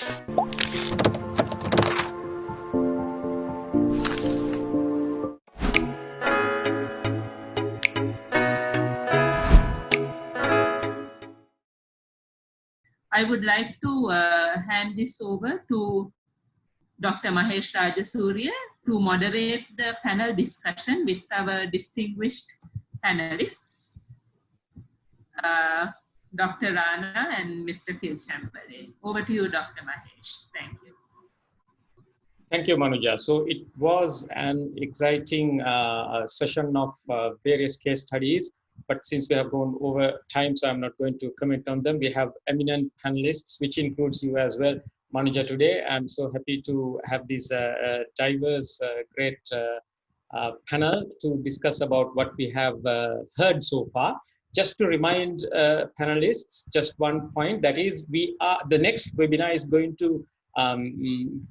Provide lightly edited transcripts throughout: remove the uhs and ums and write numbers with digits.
I would like to hand this over to Dr. Mahesh Rajasurya to moderate the panel discussion with our distinguished panelists, Dr. Rana and Mr. Phil Champale. Over to you, Dr. Mahesh. Thank you. Thank you, Manuja. So it was an exciting session of various case studies, but since we have gone over time, so I'm not going to comment on them. We have eminent panelists, which includes you as well, Manuja, today. I'm so happy to have this diverse, great panel to discuss about what we have heard so far. Just to remind panelists, just one point, that is, the next webinar is going to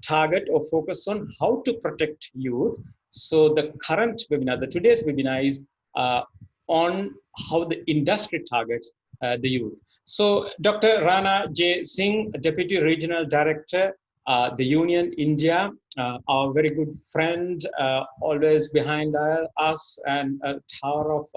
target or focus on how to protect youth. So the current webinar, today's webinar is on how the industry targets the youth. So Dr. Rana J. Singh, Deputy Regional Director, the Union India, our very good friend, always behind us, and a tower of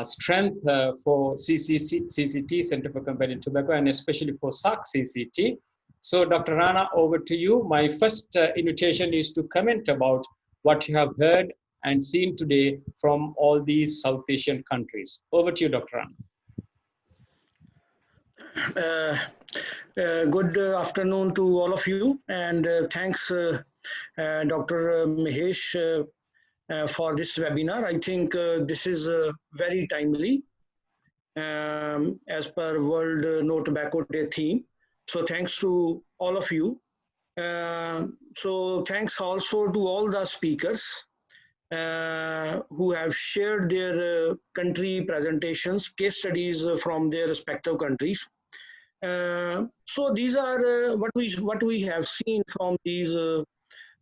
strength for CCT, Center for Combating Tobacco, and especially for SARC CCT. So Dr. Rana, over to you. My first invitation is to comment about what you have heard and seen today from all these South Asian countries. Over to you, Dr. Rana. Good afternoon to all of you, and thanks Dr. Mahesh for this webinar. I think this is very timely as per World No Tobacco Day theme. So thanks to all of you. So thanks also to all the speakers who have shared their country presentations, case studies from their respective countries. So these are what we have seen from these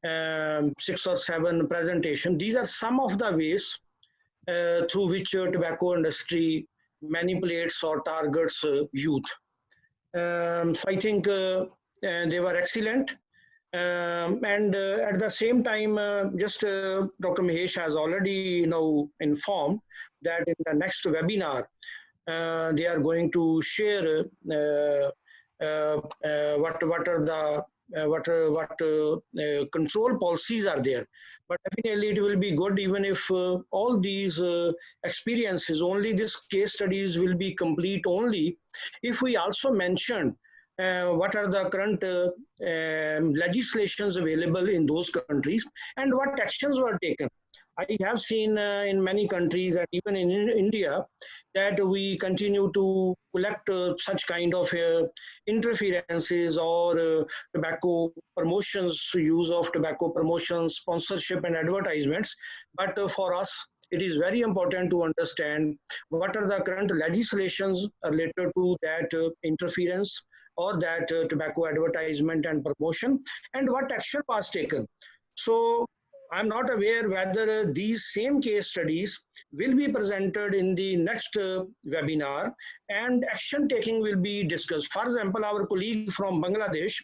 6 or 7 presentations. These are some of the ways through which tobacco industry manipulates or targets youth. So I think they were excellent. And at the same time, Dr. Mahesh has already informed that in the next webinar, they are going to share what control policies are there. But definitely it will be good even if all these experiences, only this case studies will be complete only if we also mention what are the current legislations available in those countries and what actions were taken. I have seen in many countries and even in India that we continue to collect such kind of interferences or tobacco promotions, use of tobacco promotions, sponsorship and advertisements. But for us, it is very important to understand what are the current legislations related to that interference or that tobacco advertisement and promotion, and what action was taken. So I'm not aware whether these same case studies will be presented in the next webinar and action taking will be discussed. For example, our colleague from Bangladesh,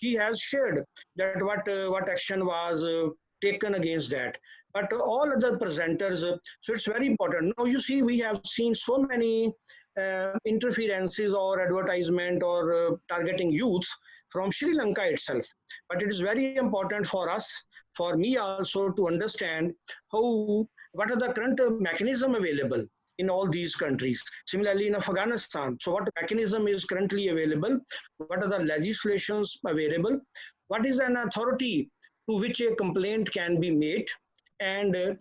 he has shared that what action was taken against that. But all other presenters, so it's very important. Now you see, we have seen so many interferences or advertisement or targeting youths from Sri Lanka itself. But it is very important for us, for me also, to understand what are the current mechanism available in all these countries. Similarly, in Afghanistan, so what mechanism is currently available? What are the legislations available? What is an authority to which a complaint can be made? And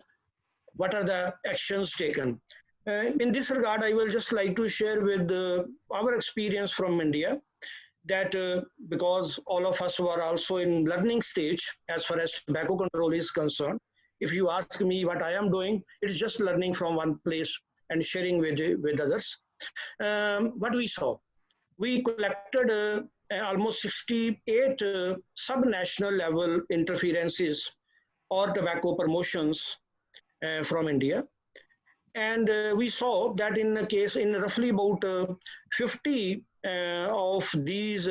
what are the actions taken? In this regard, I will just like to share with our experience from India, that because all of us were also in learning stage as far as tobacco control is concerned. If you ask me what I am doing, it's just learning from one place and sharing with others. What we saw, we collected almost 68 sub-national level interferences or tobacco promotions from India. And we saw that in roughly about 50 of these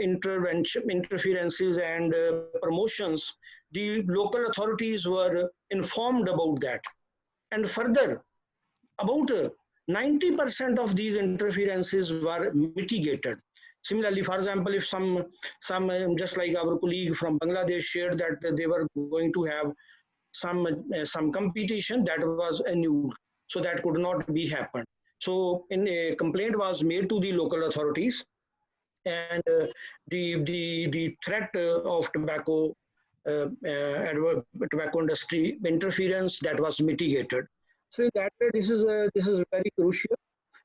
interferences and promotions, the local authorities were informed about that. And further, about 90% of these interferences were mitigated. Similarly, for example, if some just like our colleague from Bangladesh shared that they were going to have some competition that was annulled, so that could not be happened. So a complaint was made to the local authorities, and the threat of tobacco industry interference that was mitigated. So that this is very crucial.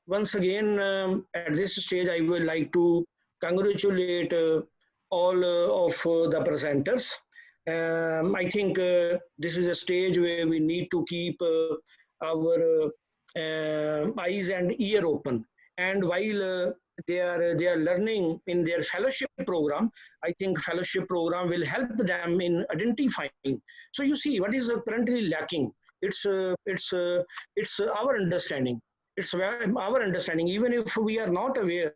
Once again, at this stage, I would like to congratulate all of the presenters. I think this is a stage where we need to keep our eyes and ear open. And while they are learning in their fellowship program, I think fellowship program will help them in identifying. So you see, what is currently lacking? It's our understanding. It's our understanding. Even if we are not aware,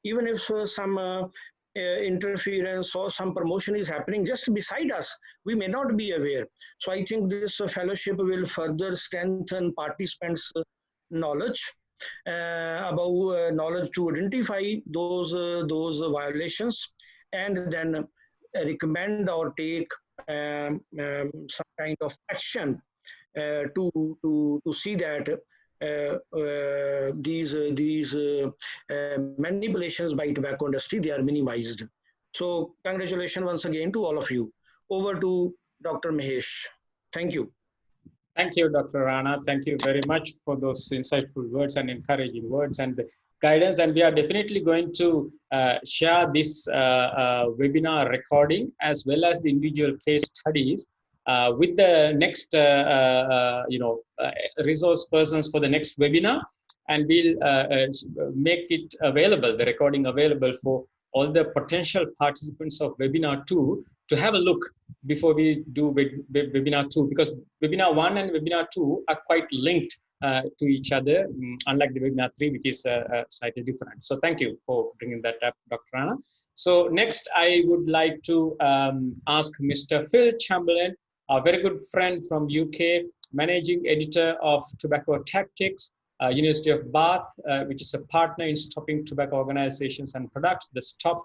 even if some interference or some promotion is happening just beside us, we may not be aware. So I think this fellowship will further strengthen participants' knowledge about knowledge to identify those violations, and then recommend or take some kind of action to see that these manipulations by tobacco industry, they are minimized. So congratulations once again to all of you. Over to Dr. Mahesh. Thank you. Thank you, Dr. Rana. Thank you very much for those insightful words and encouraging words and the guidance. And we are definitely going to share this webinar recording as well as the individual case studies with the next resource persons for the next webinar, and we'll make it available, the recording available for all the potential participants of webinar 2 to have a look before we do webinar 2, because webinar 1 and webinar 2 are quite linked to each other, unlike the webinar 3, which is slightly different. So thank you for bringing that up, Dr. Rana. So next, I would like to ask Mr. Phil Chamberlain, a very good friend from UK, managing editor of Tobacco Tactics, University of Bath, which is a partner in Stopping Tobacco Organizations and Products, the STOP,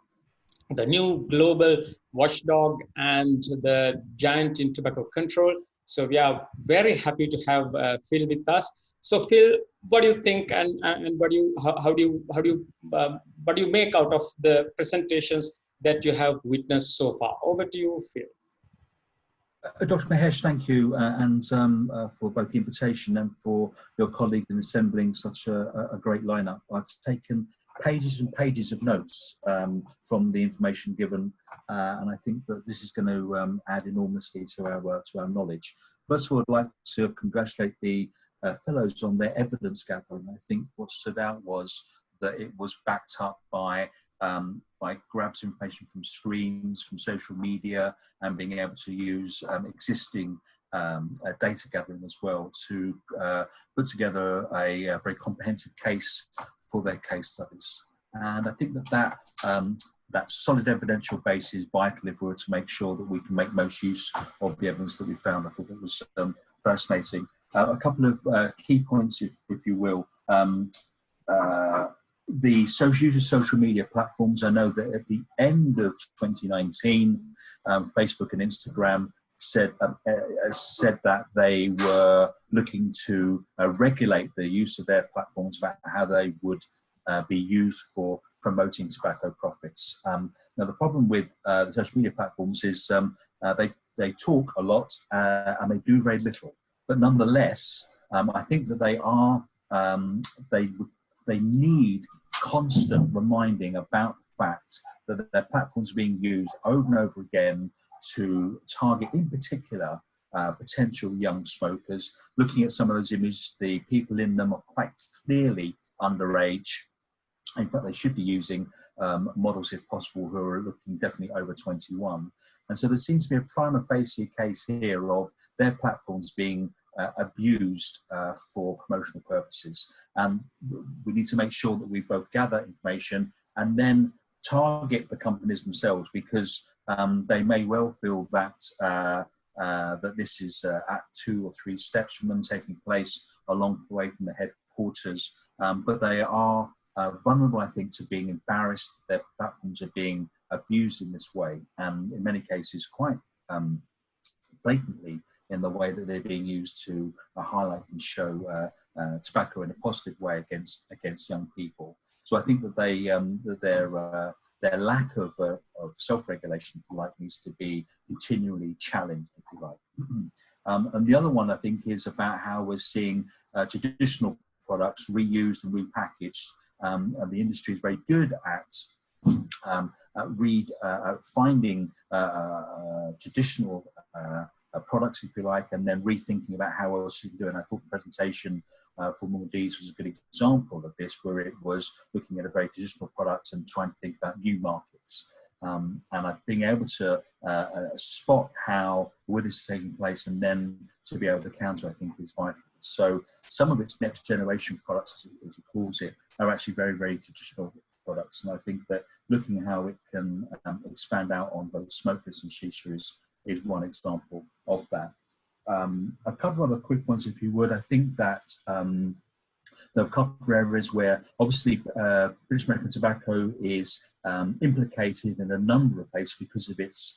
the new global watchdog and the giant in tobacco control. So we are very happy to have Phil with us. So Phil, what do you think, and what do you make out of the presentations that you have witnessed so far? Over to you, Phil. Dr. Mahesh, thank you, and for both the invitation and for your colleagues in assembling such a great lineup. I've taken pages and pages of notes from the information given, and I think that this is going to add enormously to our knowledge. First of all, I'd like to congratulate the fellows on their evidence gathering. I think what stood out was that it was backed up by grabs information from screens, from social media, and being able to use existing data gathering as well to put together a very comprehensive case for their case studies. And I think that solid evidential base is vital if we were to make sure that we can make most use of the evidence that we found. I thought it was fascinating. A couple of key points, if you will. The use of social media platforms. I know that at the end of 2019, Facebook and Instagram said that they were looking to regulate the use of their platforms, about how they would be used for promoting tobacco profits. Now, the problem with the social media platforms is they talk a lot and they do very little. But nonetheless, I think that they are they need constant reminding about the fact that their platforms are being used over and over again to target, in particular, potential young smokers. Looking at some of those images, the people in them are quite clearly underage. In fact, they should be using models, if possible, who are looking definitely over 21. And so there seems to be a prima facie case here of their platforms being abused for promotional purposes. And we need to make sure that we both gather information and then target the companies themselves, because they may well feel that that this is at 2 or 3 steps from them taking place a long way from the headquarters, but they are vulnerable, I think, to being embarrassed. Their platforms are being abused in this way, and in many cases quite blatantly in the way that they're being used to highlight and show tobacco in a positive way against young people. So I think that their lack of self-regulation, if you like, needs to be continually challenged, if you like. And the other one, I think, is about how we're seeing traditional products reused and repackaged. And the industry is very good at finding traditional products, if you like, and then rethinking about how else you can do it. And I thought the presentation for Maldives was a good example of this, where it was looking at a very traditional product and trying to think about new markets. And being able to spot where this is taking place and then to be able to counter, I think, is vital. So some of its next generation products, as it calls it, are actually very, very traditional products. And I think that looking at how it can expand out on both smokers and shisha is one example of that. A couple of other quick ones, if you would. I think that there are a couple of areas where obviously British American Tobacco is implicated in a number of places because of its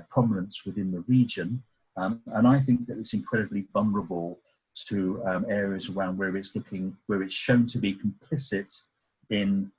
prominence within the region. And I think that it's incredibly vulnerable to areas around where it's shown to be complicit in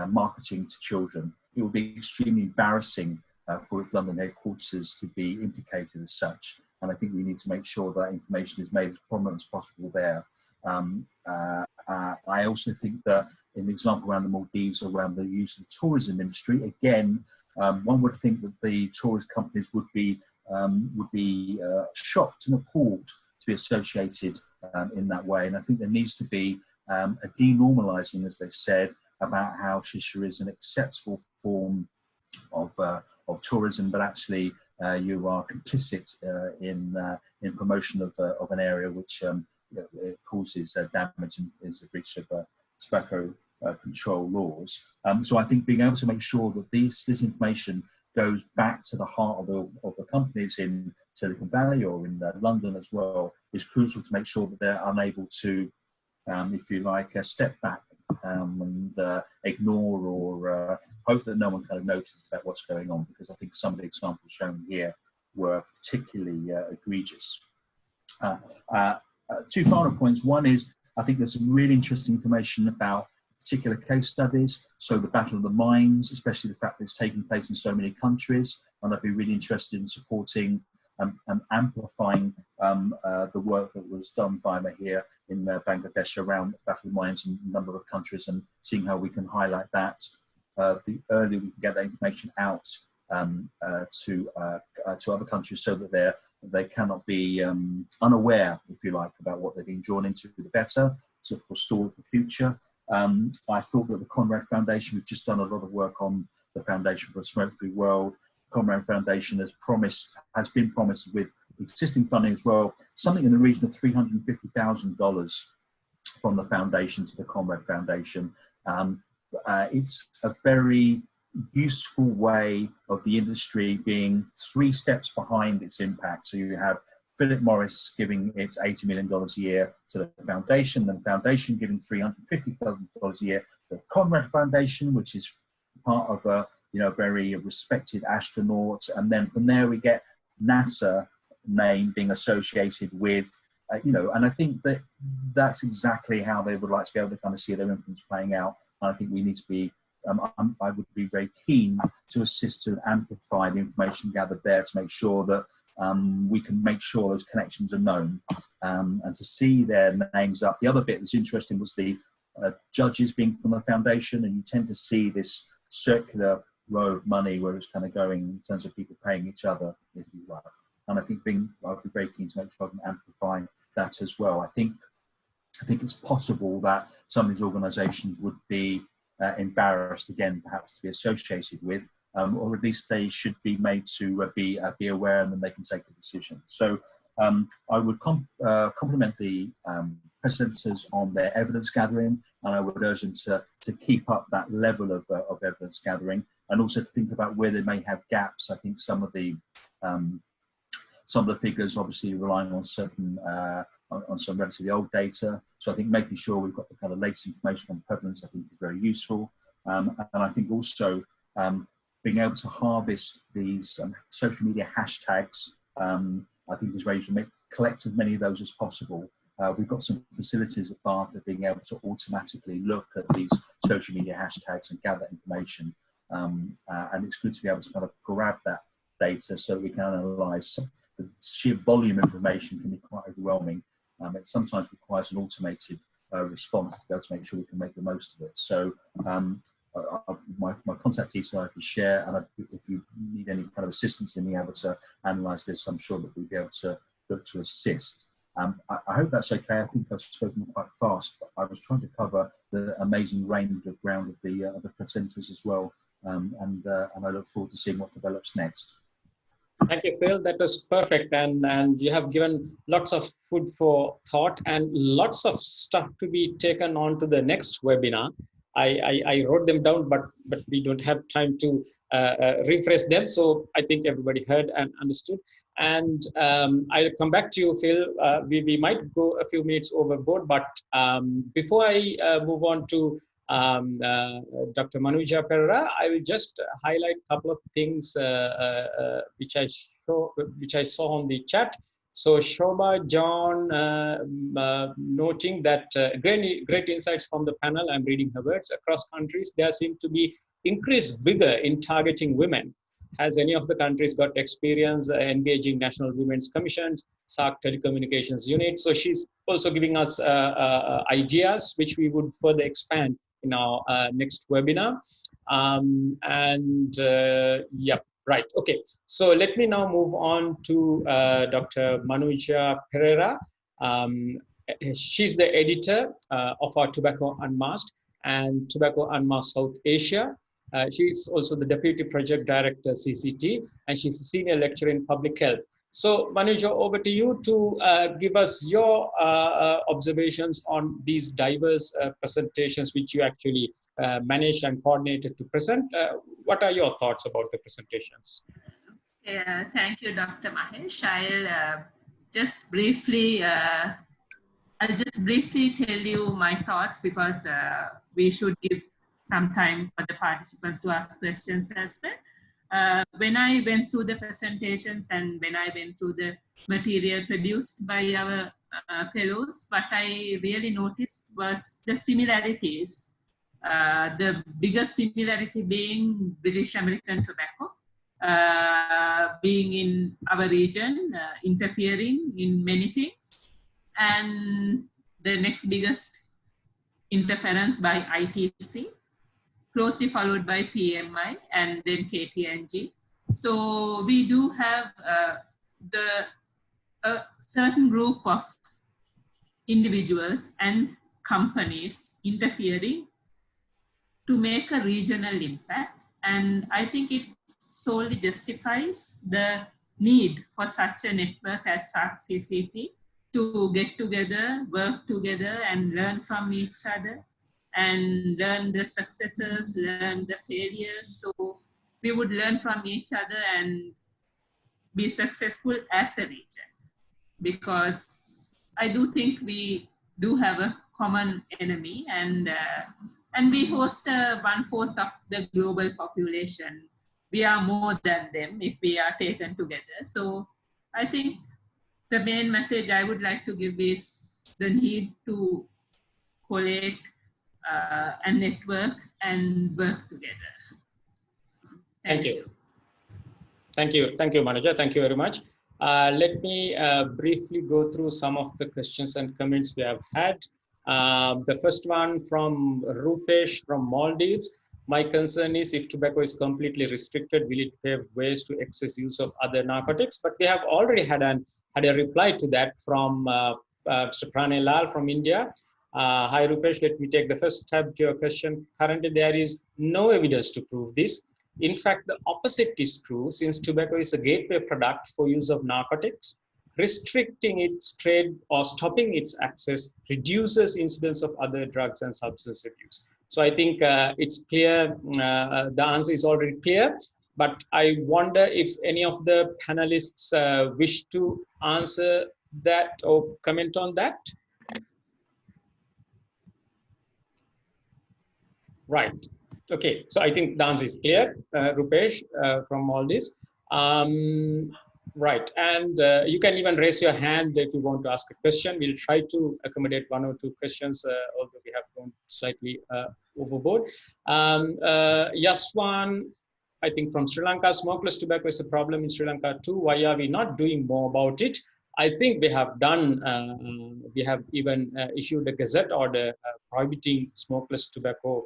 marketing to children. It would be extremely embarrassing for its London headquarters to be implicated as such. And I think we need to make sure that information is made as prominent as possible there. I also think that in the example around the Maldives, around the use of the tourism industry, again, one would think that the tourist companies would be shocked and appalled to be associated in that way. And I think there needs to be a denormalising, as they said, about how shisha is an acceptable form of tourism, but actually you are complicit in promotion of an area which it causes damage and is a breach of tobacco control laws. So I think being able to make sure that this information goes back to the heart of the companies in Silicon Valley or in London as well is crucial to make sure that they're unable to, if you like, step back and ignore or hope that no one kind of notices about what's going on, because I think some of the examples shown here were particularly egregious. 2 final points. One is, I think there's some really interesting information about particular case studies. So the Battle of the Mines, especially the fact that it's taking place in so many countries, and I'd be really interested in supporting and amplifying the work that was done by Mahir in Bangladesh around the Battle of the Mines in a number of countries, and seeing how we can highlight that. The earlier we can get that information out to other countries, so that they cannot be unaware, if you like, about what they're being drawn into, the better, to forestall the future. I thought that the Conrad Foundation, we've just done a lot of work on the Foundation for a Smoke-Free World. Conrad Foundation has been promised with existing funding as well, something in the region of $350,000 from the foundation to the Conrad Foundation. It's a very useful way of the industry being 3 steps behind its impact. So you have Philip Morris giving its $80 million a year to the foundation, then the foundation giving $350,000 a year to the Conrad Foundation, which is part of a very respected astronaut, and then from there we get NASA name being associated with, and I think that that's exactly how they would like to be able to kind of see their influence playing out. And I think we need to be, I would be very keen to assist to amplify the information gathered there to make sure that we can make sure those connections are known and to see their names up. The other bit that's interesting was the judges being from the foundation, and you tend to see this circular row of money where it's kind of going in terms of people paying each other, if you like. And I think I'd be very keen to make sure I can amplify that as well. I think it's possible that some of these organisations would be embarrassed, again, perhaps to be associated with, or at least they should be made to be aware, and then they can take a decision. So I would compliment the presenters on their evidence gathering, and I would urge them to keep up that level of evidence gathering, and also to think about where they may have gaps. I think some of the figures obviously relying on certain on some relatively old data. So I think making sure we've got the kind of latest information on prevalence, I think, is very useful. And I think also being able to harvest these social media hashtags, I think is where you should collect as many of those as possible. We've got some facilities at Bath that being able to automatically look at these social media hashtags and gather information. And it's good to be able to kind of grab that data so we can analyse. The sheer volume of information can be quite overwhelming. It sometimes requires an automated response to be able to make sure we can make the most of it. So my contact details I can share, and if you need any kind of assistance in being able to analyse this, I'm sure that we'll be able to look to assist. I hope that's okay. I think I've spoken quite fast, but I was trying to cover the amazing range of ground of the presenters as well, and I look forward to seeing what develops next. Thank you, Phil. That was perfect, and you have given lots of food for thought and lots of stuff to be taken on to the next webinar. I wrote them down, but we don't have time to refresh them. So I think everybody heard and understood. And I'll come back to you, Phil. We might go a few minutes overboard, but before I move on to Dr. Manuja Pereira, I will just highlight a couple of things which I saw on the chat. So Shobha John noting that great insights from the panel. I'm reading her words. Across countries, there seems to be increased vigor in targeting women. Has any of the countries got experience engaging National Women's Commissions, SARC Telecommunications Unit? So she's also giving us ideas which we would further expand in our next webinar. Yep, right. Okay. So let me now move on to Dr. Manuja Pereira. She's the editor of our Tobacco Unmasked and Tobacco Unmasked South Asia. She's also the Deputy Project Director, CCT, and she's a Senior Lecturer in Public Health. So Manuja, over to you to give us your observations on these diverse presentations which you actually managed and coordinated to present. What are your thoughts about the presentations? Yeah, thank you, Dr. Mahesh. I'll just briefly tell you my thoughts, because we should give some time for the participants to ask questions as well. When I went through the presentations and when I went through the material produced by our fellows, what I really noticed was the similarities. The biggest similarity being British American tobacco, being in our region, interfering in many things, and the next biggest interference by ITC, closely followed by PMI, and then KT&G. So we do have a certain group of individuals and companies interfering to make a regional impact. And I think it solely justifies the need for such a network as SARC CCT to get together, work together, and learn from each other, and learn the successes, learn the failures. So we would learn from each other and be successful as a region, because I do think we do have a common enemy, and we host 1/4 of the global population. We are more than them if we are taken together. So I think the main message I would like to give is the need to collate and network and work together. Thank you. Thank you, Manuja. Thank you very much. Let me briefly go through some of the questions and comments we have had. The first one from Rupesh from Maldives. My concern is if tobacco is completely restricted, will it pave ways to excess use of other narcotics? But we have already had a reply to that from Mr. Pranay Lal from India. Hi Rupesh, let me take the first stab to your question. Currently, there is no evidence to prove this. In fact, the opposite is true, since tobacco is a gateway product for use of narcotics. restricting its trade or stopping its access reduces incidence of other drugs and substance abuse. So I think it's clear, the answer is already clear, but I wonder if any of the panelists wish to answer that or comment on that. Right. Okay. So I think the answer is clear, Rupesh, from all this. Right. And you can even raise your hand if you want to ask a question. We'll try to accommodate one or two questions, although we have gone slightly overboard. Yaswan, I think from Sri Lanka, smokeless tobacco is a problem in Sri Lanka too. Why are we not doing more about it? I think we have done, we have even issued a gazette order prohibiting smokeless tobacco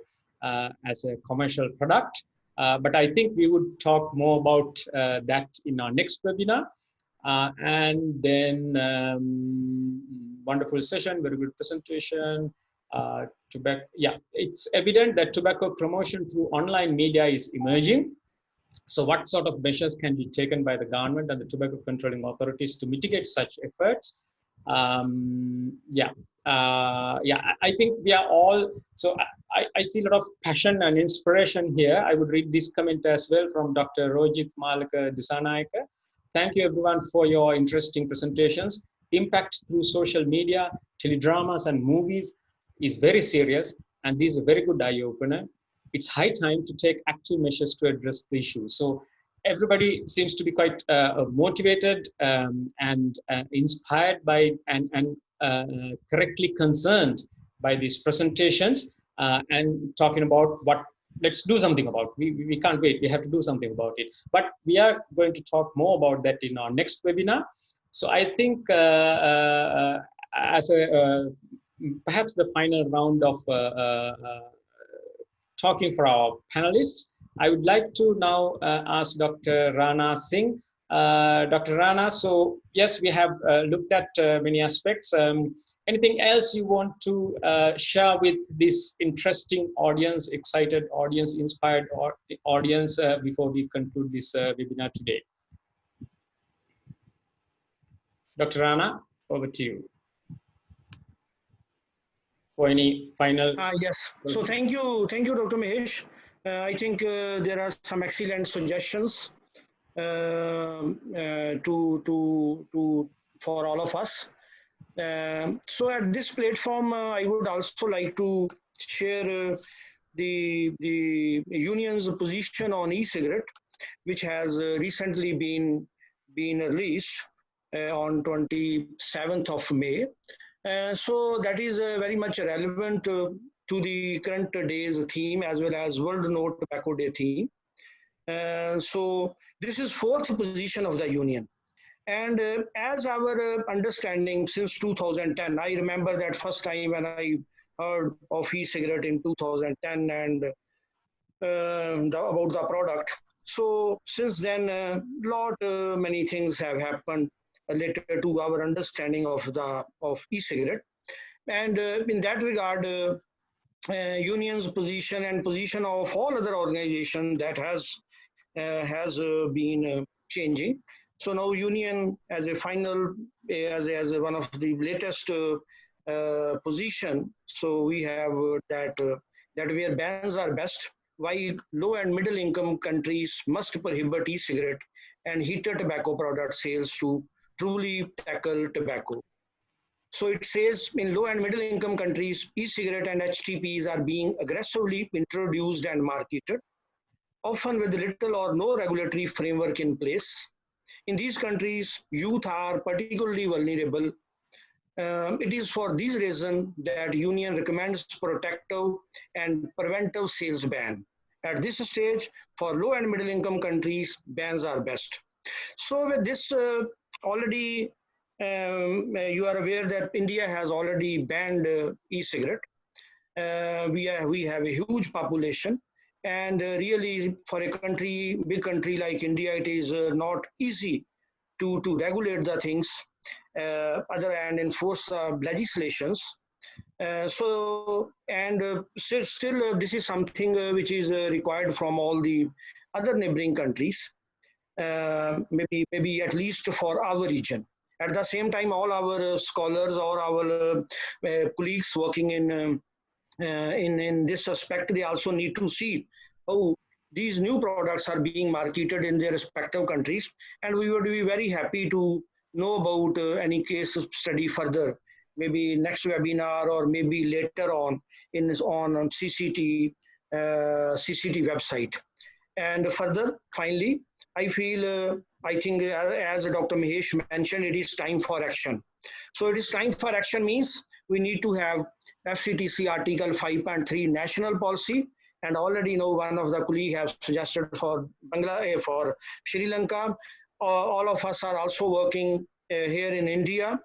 as a commercial product. But I think we would talk more about that in our next webinar. And then wonderful session, very good presentation. Tobacco, yeah, it's evident that tobacco promotion through online media is emerging. So what sort of measures can be taken by the government and the tobacco controlling authorities to mitigate such efforts? I think we are all, so I see a lot of passion and inspiration here. I would read this comment as well from Dr. Rojit Malaka Disanayaka. Thank you everyone for your interesting presentations. Impact through social media, teledramas and movies is very serious, and this is a very good eye-opener. It's high time to take active measures to address the issue. So everybody seems to be quite motivated and inspired by and correctly concerned by these presentations and talking about what, let's do something about it. We can't wait, we have to do something about it. But we are going to talk more about that in our next webinar. So I think as a perhaps the final round of talking for our panelists, I would like to now ask Dr. Rana Singh. Dr. Rana, so yes, we have looked at many aspects. Anything else you want to share with this interesting audience, excited audience, inspired audience before we conclude this webinar today? Dr. Rana, over to you. For any final? Yes. So thank you, Dr. Mahesh. I think there are some excellent suggestions for all of us. So at this platform, I would also like to share the union's position on e-cigarette, which has recently been released on 27th of May. So that is very much relevant to the current day's theme as well as World No Tobacco Day theme. So this is fourth position of the union. And as our understanding since 2010, I remember that first time when I heard of e-cigarette in 2010 and about the product. So since then, many things have happened related to our understanding of e-cigarette. And in that regard, union's position and position of all other organizations that has been changing. So now union as a final, as one of the latest position. So we have that where bans are best, while low and middle income countries must prohibit e-cigarette and heated tobacco product sales to truly tackle tobacco. So it says in low and middle income countries, e-cigarette and HTPs are being aggressively introduced and marketed, often with little or no regulatory framework in place. In these countries, youth are particularly vulnerable. It is for this reason that union recommends protective and preventive sales ban. At this stage, for low and middle income countries, bans are best. So with this, already you are aware that India has already banned e-cigarette. We have a huge population. And really, for a big country like India, it is not easy to regulate the things other than enforce legislations. Still, this is something which is required from all the other neighboring countries, maybe at least for our region. At the same time, all our scholars or our colleagues working in this aspect, they also need to see how these new products are being marketed in their respective countries, and we would be very happy to know about any case study further, maybe next webinar or maybe later on on CCT website. And further, finally, I think as Dr. Mahesh mentioned, it is time for action. So it is time for action means we need to have FCTC Article 5.3 national policy, and already know one of the colleagues have suggested for Bangladesh, for Sri Lanka. All of us are also working here in India,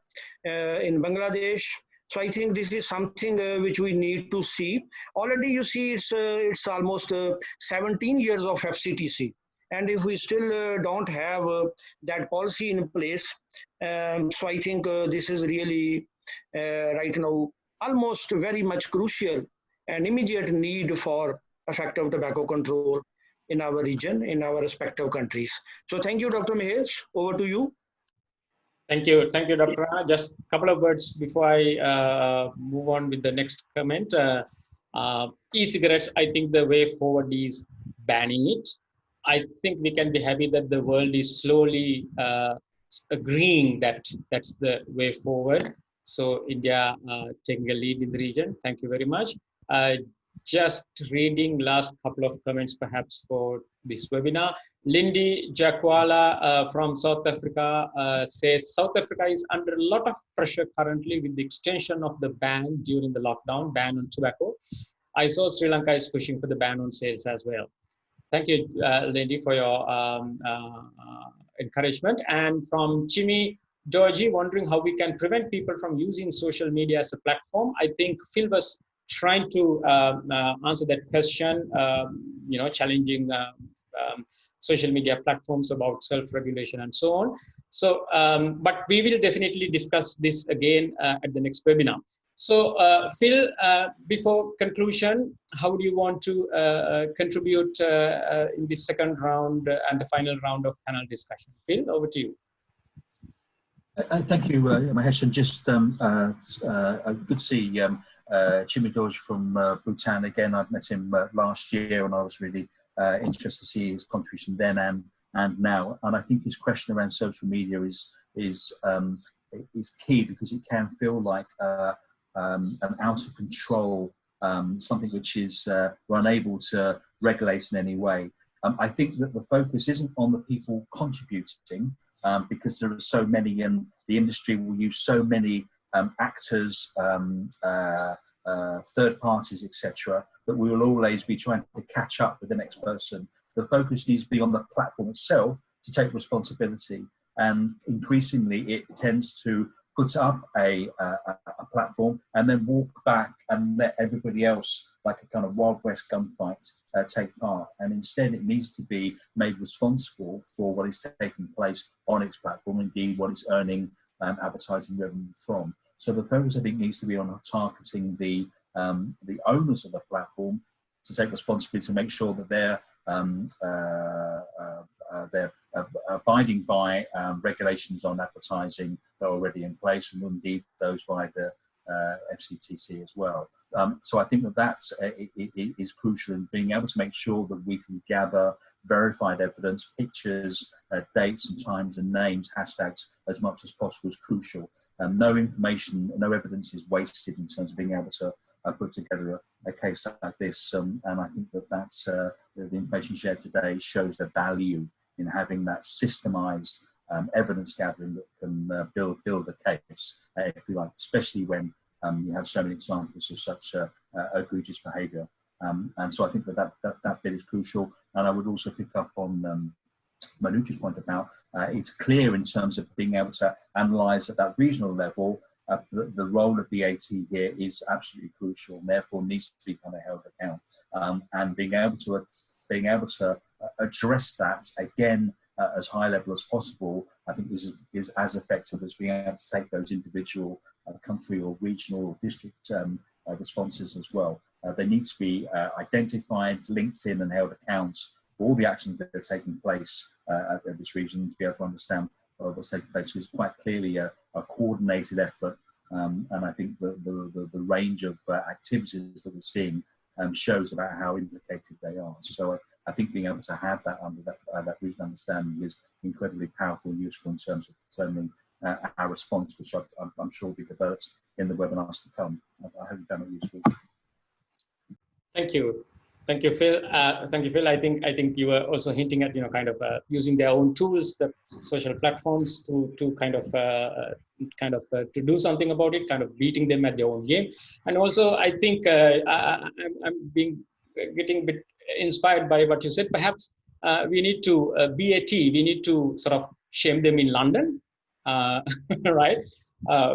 in Bangladesh. So I think this is something which we need to see. Already you see it's almost 17 years of FCTC. And if we still don't have that policy in place, so I think this is really right now almost very much crucial and immediate need for effective tobacco control in our region, in our respective countries. So thank you, Dr. Mahesh. Over to you. Thank you, Dr. Rana. Just a couple of words before I move on with the next comment. E-cigarettes, I think the way forward is banning it. I think we can be happy that the world is slowly agreeing that that's the way forward. So India taking a lead in the region. Thank you very much. Just reading last couple of comments perhaps for this webinar. Lindy Jakwala from South Africa says, South Africa is under a lot of pressure currently with the extension of the ban during the lockdown, ban on tobacco. I saw Sri Lanka is pushing for the ban on sales as well. Thank you, Lindy, for your encouragement. And from Jimmy Doji, wondering how we can prevent people from using social media as a platform. I think Phil was trying to answer that question, challenging social media platforms about self-regulation and so on. So, but we will definitely discuss this again at the next webinar. So, Phil, before conclusion, how do you want to contribute in the second round and the final round of panel discussion? Phil, over to you. Thank you, Mahesh. And just good to see Jimmy Dodge from Bhutan again. I've met him last year, and I was really interested to see his contribution then and now. And I think his question around social media is key, because it can feel like an out of control, something which is we're unable to regulate in any way. I think that the focus isn't on the people contributing, because there are so many, and the industry will use so many actors, third parties, etc., that we will always be trying to catch up with the next person. The focus needs to be on the platform itself to take responsibility, and increasingly it tends to put up a platform and then walk back and let everybody else, like a kind of Wild West gunfight, take part. And instead it needs to be made responsible for what is taking place on its platform, indeed what it's earning advertising revenue from. So the focus, I think, needs to be on targeting the owners of the platform to take responsibility to make sure that they're abiding by regulations on advertising that are already in place, and indeed those by the FCTC as well. So I think that is crucial in being able to make sure that we can gather verified evidence, pictures, dates and times and names, hashtags as much as possible is crucial. No information, no evidence is wasted in terms of being able to put together a case like this. And I think that's the information shared today shows the value in having that systemized evidence gathering that can build a case, if you like, especially when you have so many examples of such egregious behaviour. And so I think that bit is crucial. And I would also pick up on Manuja's point about it's clear in terms of being able to analyse at that regional level. The role of BAT here is absolutely crucial, and therefore needs to be kind of held account. And being able to address that again as high level as possible, I think is as effective as being able to take those individual country or regional or district responses as well. They need to be identified, linked in and held account for all the actions that are taking place at this region, to be able to understand what's taking place is quite clearly a coordinated effort, and I think the range of activities that we're seeing shows about how implicated they are. So I think being able to have that under that regional understanding is incredibly powerful and useful in terms of determining our response, which I'm sure will be developed in the webinars to come. I hope you found it useful. Thank you. Thank you, Phil. Thank you, Phil. I think you were also hinting at, kind of using their own tools, the social platforms, to kind of to do something about it, kind of beating them at their own game. And also, I think I'm getting a bit inspired by what you said. Perhaps we need to BAT. We need to sort of shame them in London, right?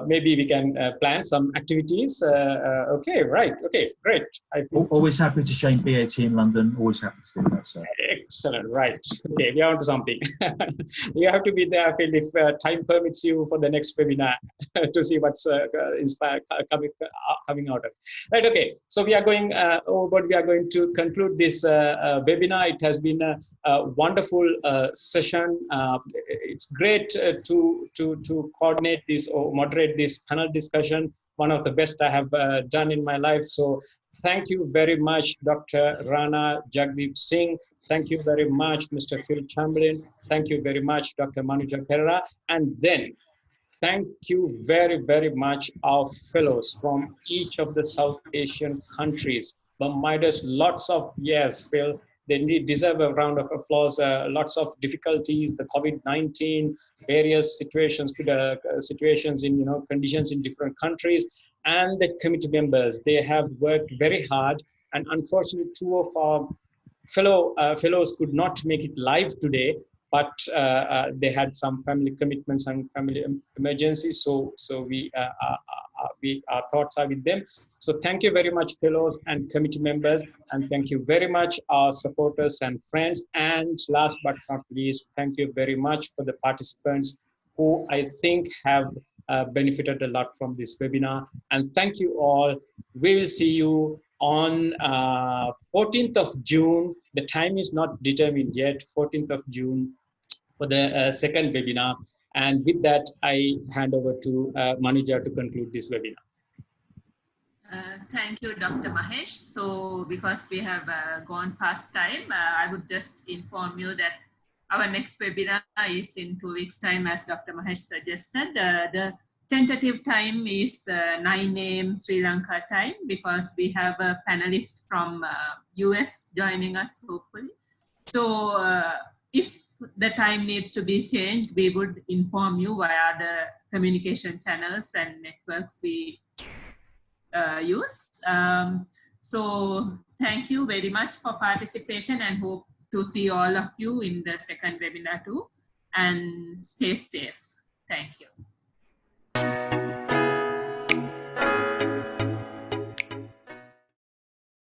Maybe we can plan some activities. Okay, right. Okay, great. Always happy to shame BAT in London. Always happy to do that, sir. Excellent, right. Okay, we are onto something. You have to be there, Phil, if time permits you for the next webinar to see what's coming out of it. Right, okay. So we are going but we are going to conclude this webinar. It has been a wonderful session. It's great to coordinate this or moderate this panel discussion. One of the best I have done in my life. So thank you very much, Dr. Rana Jagdeep Singh. Thank you very much, Mr. Phil Chamberlain. Thank you very much, Dr. Manuja Perera. And then thank you very, very much our fellows from each of the South Asian countries. Bermuda's lots of, yes, Phil, they deserve a round of applause. Lots of difficulties, the COVID-19, various situations, situations in, conditions in different countries, and the committee members. They have worked very hard, and unfortunately, two of our fellows could not make it live today, but they had some family commitments and family emergencies. So our thoughts are with them. So thank you very much, fellows and committee members, and thank you very much, our supporters and friends. And last but not least, thank you very much for the participants who I think have benefited a lot from this webinar. And thank you all. We will see you on 14th of June. The time is not determined yet, 14th of June for the second webinar. And with that, I hand over to Manuja to conclude this webinar. Thank you, Dr. Mahesh. So because we have gone past time, I would just inform you that our next webinar is in 2 weeks' time, as Dr. Mahesh suggested. The tentative time is 9 a.m. Sri Lanka time, because we have a panelist from US joining us, hopefully. So if the time needs to be changed, we would inform you via the communication channels and networks we use. So thank you very much for participation, and hope to see all of you in the second webinar too. And stay safe. Thank you.